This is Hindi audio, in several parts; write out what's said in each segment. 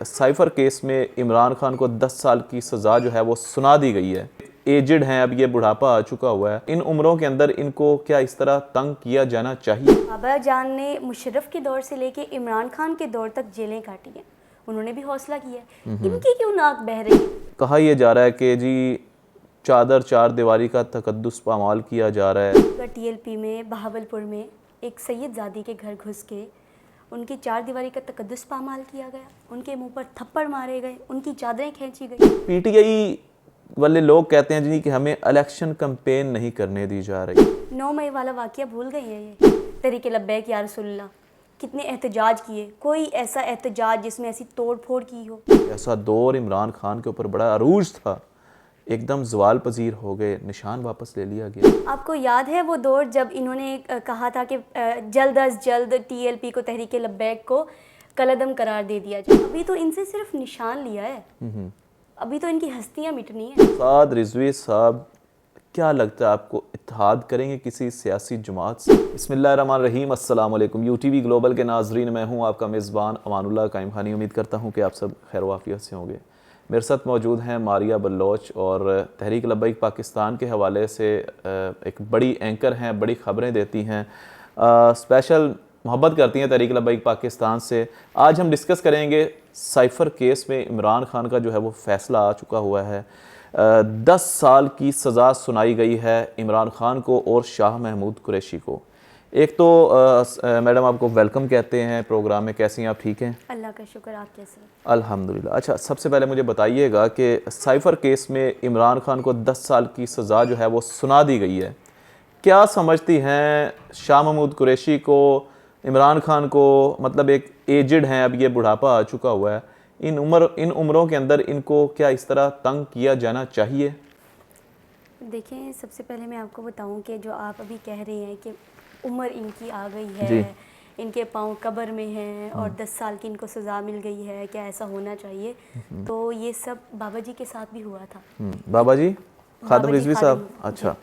साइफर केस में इमरान खान को 10 साल की सज़ा जो है वो सुना दी गई है। एजड हैं, अब ये बुढ़ापा आ चुका हुआ है। इन उम्रों के अंदर इनको क्या इस तरह तंग किया जाना चाहिए? बाबा जान ने मुशर्रफ के दौर से लेके इमरान खान के दौर तक जेलें काटी हैं। उन्होंने भी हौसला किया है। इनकी क्यों नाक बह रही है? कहा यह जा रहा है कि जी चादर चार दीवारी का तकद्दुस पामाल किया जा रहा है। TLP में बहावलपुर में एक सैयदजादी के घर घुस के उनकी चार दीवारी का तकद्दुस पामाल किया गया, उनके मुंह पर थप्पड़ मारे गए, उनकी चादरें खींची गई। PTI वाले लोग कहते हैं जी कि हमें इलेक्शन कैंपेन नहीं करने दी जा रही। 9 मई वाला वाकया भूल गए हैं ये? तहरीक लब्बैक या रसूलुल्लाह, कितने एहतजाज किए, कोई ऐसा एहतजाज जिसमें ऐसी तोड़ फोड़ की हो? ऐसा दौर इमरान खान के ऊपर बड़ा अरूज था, एकदम जवाल पजीर हो गए, निशान वापस ले लिया गया। आपको याद है वो दौर जब इन्होंने कहा था कि जल्द अज जल्द TLP को, तहरीक लब्बैक को कलअदम करार दे दिया जाए? अभी तो इनसे सिर्फ निशान लिया है, अभी तो इनकी हस्तियां मिटनी है। साद रिजवी साहब, क्या लगता है आपको, इत्तेहाद करेंगे किसी सियासी जमात से? बिस्मिल्लाहिर्रहमानिर्रहीम, अस्सलाम वालेकुम। UTV ग्लोबल के नाजरीन, मैं हूँ आपका मेज़बान अमानुल्लाह कायम खानी। उम्मीद करता हूँ कि आप सब खैर वाफियत से होंगे। मेरे साथ मौजूद हैं मारिया बलोच और तहरीक लब्बैक पाकिस्तान के हवाले से एक बड़ी एंकर हैं, बड़ी ख़बरें देती हैं, स्पेशल मोहब्बत करती हैं तहरीक लब्बैक पाकिस्तान से। आज हम डिस्कस करेंगे साइफर केस में इमरान खान का जो है वो फ़ैसला आ चुका हुआ है। 10 साल की सज़ा सुनाई गई है इमरान खान को और शाह महमूद कुरैशी को। एक तो मैडम आपको वेलकम कहते हैं प्रोग्राम में, कैसी हैं आप? ठीक हैं, अल्लाह का शुक्र, आप कैसे हैं? अल्हम्दुलिल्लाह। अच्छा, सबसे पहले मुझे बताइएगा कि साइफर केस में इमरान खान को 10 साल की सज़ा जो है वो सुना दी गई है। क्या समझती हैं शाह महमूद कुरैशी को, इमरान खान को? मतलब एक एजड हैं, अब ये बुढ़ापा आ चुका हुआ है, इन उम्रों के अंदर इनको क्या इस तरह तंग किया जाना चाहिए? देखें, सबसे पहले मैं आपको बताऊं कि जो आप अभी कह रही हैं कि उम्र इनकी आ गई जी। है, इनके पाँव कब्र में हैं और 10 साल की इनको सज़ा मिल गई है, क्या ऐसा होना चाहिए? तो ये सब बाबा जी के साथ भी हुआ था। बाबा जी खादम बाबा जी रिजवी साहब, अच्छा।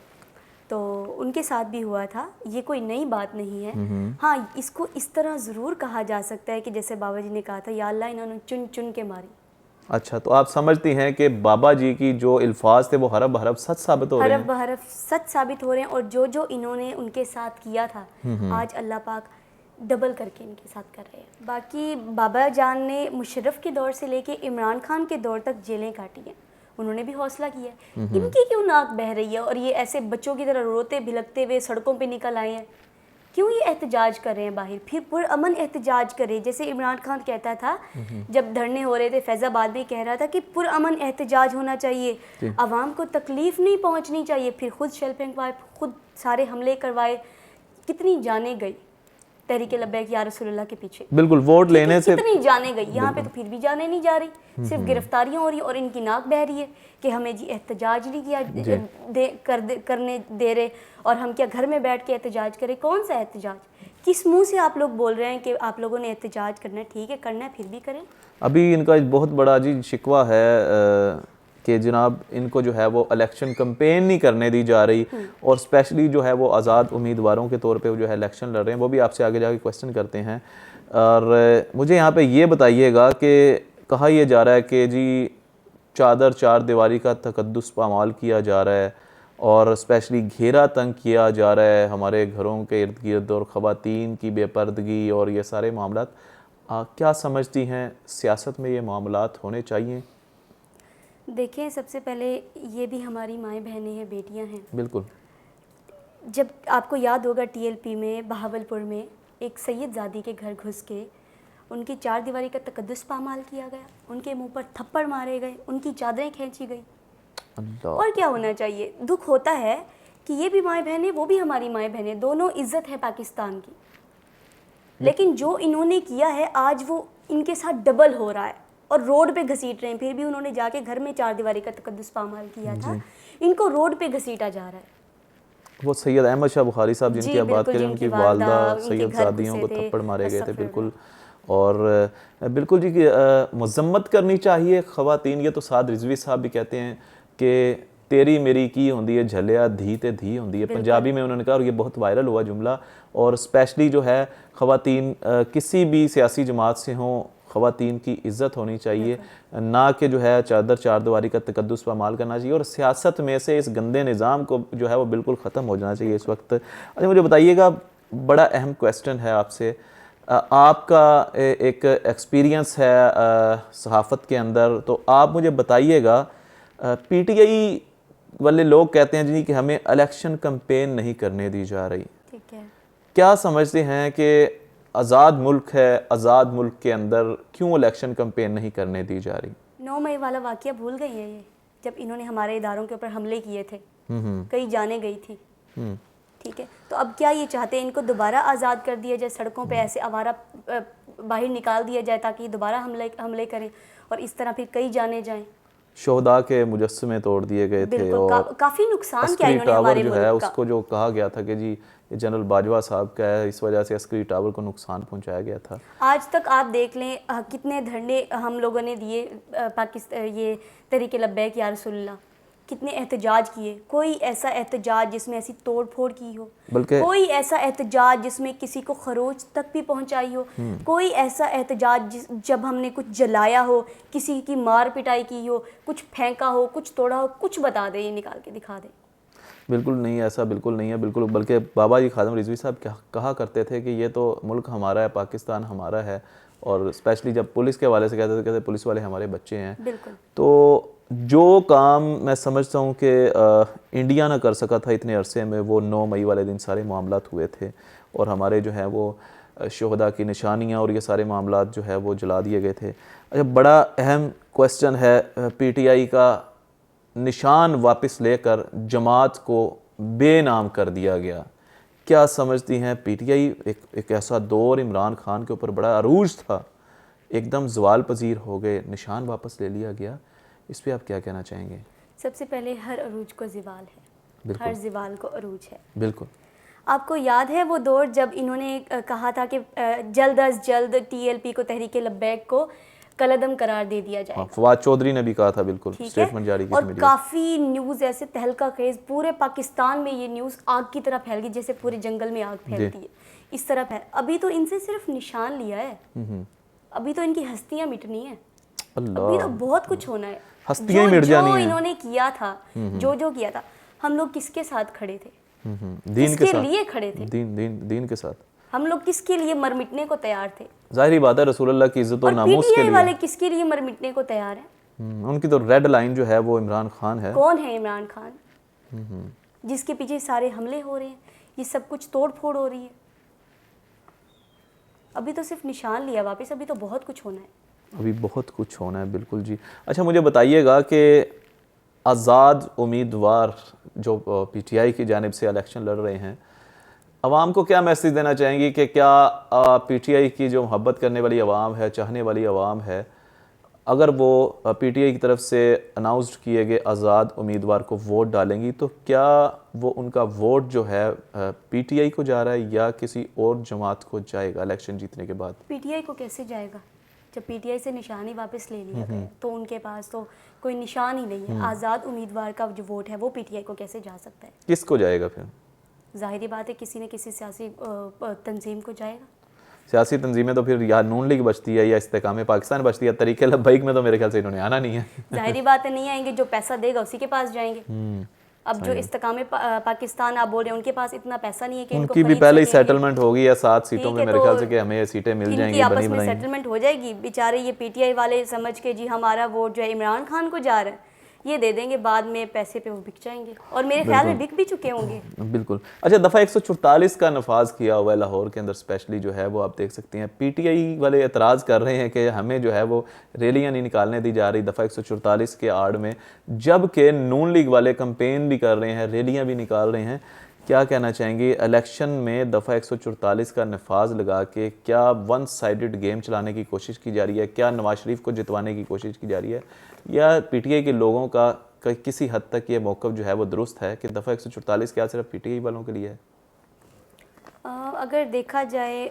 तो उनके साथ भी हुआ था, ये कोई नई बात नहीं है। हाँ, इसको इस तरह ज़रूर कहा जा सकता है कि जैसे बाबा जी ने कहा था, या अल्लाह इन्होंने चुन चुन के मारी। अच्छा, तो आप समझती हैं कि बाबा जी की जो अल्फाज थे वो हरफ बहरफ सच साबित हो रहे हरफ हैं? बहरफ सच साबित हो रहे हैं, और जो जो इन्होंने उनके साथ किया था आज अल्लाह पाक डबल करके इनके साथ कर रहे हैं। बाकी बाबा जान ने मुशर्रफ के दौर से लेके इमरान खान के दौर तक जेलें काटी हैं। उन्होंने भी हौसला किया है। इनकी क्यों नाक बह रही है और ये ऐसे बच्चों की तरह रोते भिलकते हुए सड़कों पे निकल आए हैं? क्यों ये एहतजाज कर रहे हैं बाहर? फिर पुरअमन एहतजाज करें, जैसे इमरान खान कहता था जब धरने हो रहे थे, फैज़ाबाद में कह रहा था कि पुरअमन एहतजाज होना चाहिए, आवाम को तकलीफ़ नहीं पहुंचनी चाहिए। फिर खुद शेल फेंकवाए, खुद सारे हमले करवाए, कितनी जाने गई तहरीक लब्बैक या रसूलुल्लाह के पीछे। बिल्कुल, वोट लेने से कितनी जाने गई, यहाँ पे तो फिर भी जाने नहीं जा रही, सिर्फ गिरफ्तारियां हो रही और इनकी नाक बह रही है कि हमें जी एहतजाज नहीं किया करने दे रहे, और हम क्या घर में बैठ के एहतजाज करें? कौन सा एहतजाज? किस मुंह से आप लोग बोल रहे हैं कि आप लोगों ने एहतजाज करना है? ठीक है, करना है, फिर भी करें। अभी इनका एक बहुत बड़ा जी शिकवा है कि जनाब इनको जो है वो इलेक्शन कैंपेन नहीं करने दी जा रही, और स्पेशली जो है वो आज़ाद उम्मीदवारों के तौर पे जो है इलेक्शन लड़ रहे हैं। वो भी आपसे आगे जाके क्वेश्चन करते हैं। और मुझे यहाँ पे ये बताइएगा कि कहा यह जा रहा है कि जी चादर चार दीवारी का तकद्दुस पामाल किया जा रहा है और स्पेशली घेरा तंग किया जा रहा है हमारे घरों के इर्द गिर्द, और ख़वातीन की बेपर्दगी और ये सारे मामलात। क्या समझती हैं सियासत में ये मामलात होने चाहिए? देखें, सबसे पहले ये भी हमारी माएँ बहनें हैं, बेटियां हैं। बिल्कुल। जब आपको याद होगा TLP में बहावलपुर में एक सैयदजादी के घर घुस के उनकी चार दीवारी का तकद्दुस पामाल किया गया, उनके मुंह पर थप्पड़ मारे गए, उनकी चादरें खींची गई। और क्या होना चाहिए? दुख होता है कि ये भी माएँ बहनें, वो भी हमारी माएँ बहनें, दोनों इज्जत है पाकिस्तान की। लेकिन जो इन्होंने किया है आज वो इनके साथ डबल हो रहा है और रोड पे घसीट रहे हैं। फिर भी उन्होंने जाके घर में चार दीवारी का तकद्दुस पामाल किया था, इनको रोड पे घसीटा जा रहा है। वो सैयद अहमद शाह बुखारी साहब जिनकी आप बात करें, उनकी वालदा सैयद सादियों को थप्पड़ मारे गए थे। बिल्कुल। और बिल्कुल जी मजम्मत करनी चाहिए ख़वातीन। ये तो साद रिजवी साहब भी कहते हैं कि तेरी मेरी की होंदी है झलिया धी ते धी होंदी है, पंजाबी में उन्होंने कहा, और ये बहुत वायरल हुआ जुमला। और स्पेशली जो है ख़वातीन किसी भी सियासी जमात से हों, ख़वातीन की इज़्ज़त होनी चाहिए, ना कि जो है चादर चारदीवारी का तकद्दुस पामाल करना चाहिए, और सियासत में से इस गंदे निज़ाम को जो है वो बिल्कुल ख़त्म हो जाना चाहिए इस वक्त। अच्छा मुझे बताइएगा, बड़ा अहम क्वेश्चन है आपसे, आपका एक एक्सपीरियंस है सहाफ़त के अंदर, तो आप मुझे बताइएगा, पीटीआई वाले लोग कहते हैं जी कि हमें इलेक्शन कैंपेन नहीं करने दी जा रही। ठीक है। क्या समझते हैं कि आज़ाद मुल्क है, आज़ाद मुल्क के अंदर क्यों इलेक्शन कैंपेन नहीं करने दी जा रही? 9 मई वाला वाक़या भूल गई है ये, जब इन्होंने हमारे इदारों के ऊपर हमले किए थे, कई जाने गई थी। ठीक है, तो अब क्या ये चाहते हैं इनको दोबारा आज़ाद कर दिया जाए, सड़कों पे ऐसे आवारा बाहर निकाल दिया जाए ताकि दोबारा हमले करें और इस तरह फिर कई जाने जाएं? शोहदा के मुजस्समे तोड़ दिए गए थे और काफ़ी नुकसान किया अस्करी इन्होंने टावर हमारे जो है मुल्क का। उसको जो कहा गया था कि जी ये जनरल बाजवा साहब का है, इस वजह से अस्करी टावर को नुकसान पहुंचाया गया था। आज तक आप देख लें कितने धरने हम लोगों ने दिए, पाकिस्तान ये तहरीक लब्बैक या रसूलुल्लाह, कितने एहतजाज किए, कोई ऐसा एहतजाज जिसमें ऐसी तोड़ फोड़ की हो, बल्कि कोई ऐसा एहतजाज जिसमें किसी को खरोच तक भी पहुंचाई हो, कोई ऐसा एहतजाज जब हमने कुछ जलाया हो, किसी की मार पिटाई की हो, कुछ फेंका हो, कुछ तोड़ा हो, कुछ बता दें, ये निकाल के दिखा दें। बिल्कुल नहीं, ऐसा बिल्कुल नहीं है, बिल्कुल। बल्कि बाबा जी खादिम रिजवी साहब कहा करते थे कि ये तो मुल्क हमारा है, पाकिस्तान हमारा है, और स्पेशली जब पुलिस के हवाले से कहते पुलिस वाले हमारे बच्चे हैं। बिल्कुल। तो जो काम मैं समझता हूँ कि इंडिया ना कर सका था इतने अरसे में, वो 9 मई वाले दिन सारे मामलात हुए थे और हमारे जो हैं वो शोहदा की निशानियाँ और ये सारे मामलात जो है वो जला दिए गए थे। अच्छा, बड़ा अहम क्वेश्चन है, पीटीआई का निशान वापस लेकर जमात को बेनाम कर दिया गया। क्या समझती हैं पीटीआई, एक ऐसा दौर इमरान खान के ऊपर बड़ा अरूज था, एकदम जवाल पजीर हो गए, निशान वापस ले लिया गया, इस पे आप क्या कहना चाहेंगे? सबसे पहले हर अरूज को ज़िवाल है, हर ज़िवाल को अरूज है। बिल्कुल। आपको याद है वो दौर जब इन्होंने कहा था कि जल्द अज जल्द टीएलपी को, तहरीक लब्बैक को कलअदम करार दे दिया जाएगा। फवाद चौधरी ने भी कहा था, बिल्कुल ठीक स्टेटमेंट जारी की थी और मीडिया। काफ़ी न्यूज़ ऐसे तहलका खेज, पूरे पाकिस्तान में ये न्यूज़ आग की तरह फैल गई, जैसे पूरे जंगल में आग फैलती है, इस तरह फैल। अभी तो इनसे सिर्फ निशान लिया है, अभी तो इनकी हस्तियां मिटनी है, अभी तो बहुत कुछ होना है। हस्तियां ही मिट जानी जो है। इन्होंने किया था, जो किया था, हम लोग किसके साथ खड़े थे? दीन के किसके साथ, लिए खड़े थे? दीन के साथ। हम लोग किसके लिए मर मिटने को तैयार थे? जाहिर बात है, रसूलुल्लाह की इज्जत और नामूस के पीटीआई लिए। वाले किसके लिए मर मिटने को तैयार हैं? उनकी तो रेड लाइन जो है वो इमरान खान है। कौन है इमरान खान, जिसके पीछे सारे हमले हो रहे हैं, ये सब कुछ तोड़ फोड़ हो रही है? अभी तो सिर्फ निशान लिया वापस, अभी तो बहुत कुछ होना है, अभी बहुत कुछ होना है। बिल्कुल जी। अच्छा, मुझे बताइएगा कि आज़ाद उम्मीदवार जो पीटीआई की जानिब से इलेक्शन लड़ रहे हैं, अवाम को क्या मैसेज देना चाहेंगी कि क्या पीटीआई की जो मोहब्बत करने वाली आवाम है, चाहने वाली आवाम है, अगर वो पीटीआई की तरफ से अनाउंस्ड किए गए आज़ाद उम्मीदवार को वोट डालेंगी, तो क्या वो उनका वोट जो है पीटीआई को जा रहा है या किसी और जमात को जाएगा इलेक्शन जीतने के बाद? पीटीआई को कैसे जाएगा? जब पीटीआई से निशान ही वापस ले लिया गया तो उनके पास तो कोई निशान ही नहीं है। आज़ाद उम्मीदवार का जो वोट है वो पीटीआई को कैसे जा सकता है? किसको जाएगा फिर? जाहिर बात है किसी न किसी सियासी तंजीम को जाएगा। सियासी तंजीमें तो फिर या नून लीग बचती है या इस्तेकाम पाकिस्तान बचती है। तरीके लब्बैक में तो मेरे ख्याल से इन्होंने आना नहीं है। जाहिर बात है नहीं आएंगे, जो पैसा देगा उसी के पास जाएंगे। अब जो इस्तेकाम पाकिस्तान आप बोल रहे हैं, उनके पास इतना पैसा नहीं है कि उनकी भी पहले ही सेटलमेंट होगी या 7 सीटों में, मेरे ख्याल से कि हमें ये सीटें मिल जाएंगी, आपस में सेटलमेंट हो जाएगी। बेचारे ये पीटीआई वाले समझ के जी हमारा वोट जो है इमरान खान को जा रहा है, ये दे देंगे, बाद में पैसे पे वो बिक जाएंगे, और मेरे ख्याल में बिक भी चुके होंगे। बिल्कुल। अच्छा, दफ़ा 144 का नफाज किया हुआ है लाहौर के अंदर स्पेशली जो है वो आप देख सकते हैं। पीटीआई वाले एतराज़ कर रहे हैं कि हमें जो है वो रैलियां नहीं निकालने दी जा रही दफ़ा 144 के आड़ में, जबकि नून लीग वाले कंपेन भी कर रहे हैं, रैलियां भी निकाल रहे हैं। क्या कहना चाहेंगे, इलेक्शन में दफ़ा 144 का नफाज लगा के क्या वन साइडेड गेम चलाने की कोशिश की जा रही है? क्या नवाज शरीफ को जितवाने की कोशिश की जा रही है, या पीटीआई के लोगों का किसी हद तक ये मौक़िफ़ जो है वो दुरुस्त है कि दफ़ा 144 क्या सिर्फ पीटीआई वालों के लिए है? अगर देखा जाए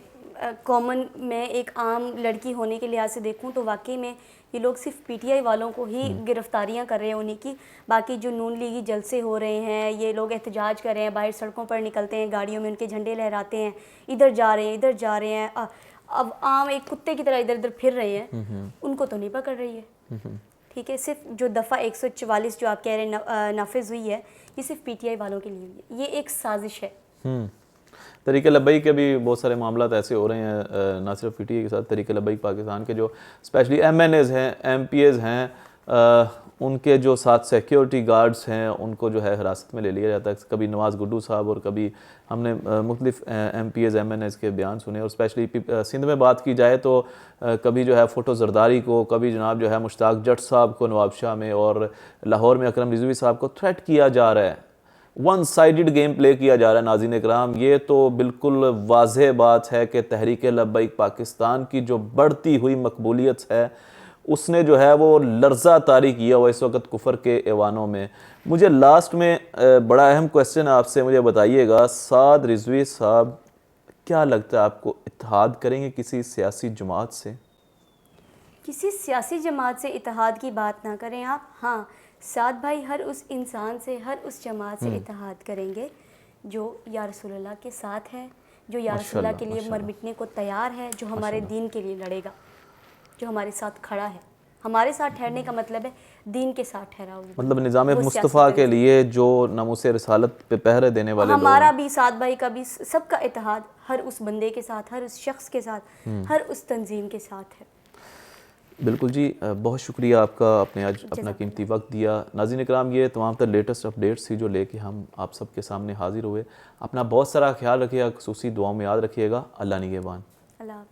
कॉमन, मैं एक आम लड़की होने के लिहाज से देखूं तो वाकई में ये लोग सिर्फ पीटीआई वालों को ही गिरफ्तारियां कर रहे हैं उन्हीं की। बाकी जो नून लीगी जलसे हो रहे हैं, ये लोग एहतजाज कर रहे हैं, बाहर सड़कों पर निकलते हैं, गाड़ियों में उनके झंडे लहराते हैं, इधर जा रहे हैं इधर जा रहे हैं, अब आम एक कुत्ते की तरह इधर उधर फिर रहे हैं, उनको तो नहीं पकड़ रही है। ठीक है, सिर्फ जो दफ़ा 144 जो आप कह रहे हैं नाफिज हुई है, ये सिर्फ पीटीआई वालों के लिए हुई है, ये एक साजिश है। तरीके लब्बई के भी बहुत सारे मामला ऐसे हो रहे हैं, ना सिर्फ पीटीआई के साथ, तरीके लब्बई पाकिस्तान के जो स्पेशली एमएनएज हैं, एमपीएज हैं, उनके जो साथ सिक्योरिटी गार्ड्स हैं उनको जो है हिरासत में ले लिया जाता है। कभी नवाज़ गुड्डू साहब और कभी हमने मुख्तलिफ एमपीएज एमएनएज के बयान सुने। और स्पेशली सिंध में बात की जाए तो कभी जो है फ़ोटो जरदारी को, कभी जनाब जो है मुश्ताक जट साहब को नवाबशाह में, और लाहौर में अकरम रिजवी साहब को थ्रेट किया जा रहा है, वन साइडेड गेम प्ले किया जा रहा है। नाज़रीन इकराम, ये तो बिल्कुल वाज़ेह बात है कि तहरीक लब्बैक पाकिस्तान की जो बढ़ती हुई मकबूलियत है उसने जो है वो लर्जा तारी किया हुआ इस वक्त कुफर के ऐवानों में। मुझे लास्ट में बड़ा अहम क्वेश्चन आपसे मुझे बताइएगा, साद रिजवी साहब क्या लगता है आपको, इत्तेहाद करेंगे किसी सियासी जमात से? किसी सियासी जमात से इत्तेहाद की बात ना करें आप। हाँ, साद भाई हर उस इंसान से, हर उस जमात से इत्तेहाद करेंगे जो या रसूलुल्लाह के साथ है, जो या रसूलुल्लाह के लिए मर मिटने को तैयार है, जो हमारे दीन के लिए लड़ेगा, जो हमारे साथ खड़ा है। हमारे साथ ठहरने का मतलब है दीन के साथ ठहरा हुआ, मतलब निज़ाम मुस्तफ़ा के लिए जो नामूसे रिसालत पे पहरे देने वाले लोग। हमारा भी, साद भाई का भी, सबका इत्तेहाद हर उस बंदे के साथ, हर उस शख्स के साथ, हर उस तंजीम के साथ है। बिल्कुल जी, बहुत शुक्रिया आपका, आपने आज अपना कीमती वक्त दिया। नाज़रीन इकराम, ये तमाम तर लेटेस्ट अपडेट्स थी जो लेके हम आप सबके सामने हाजिर हुए। अपना बहुत सारा ख्याल रखिएगा, खुसूसी दुआओं में याद रखिएगा। अल्लाह निगहबान। अल्लाह।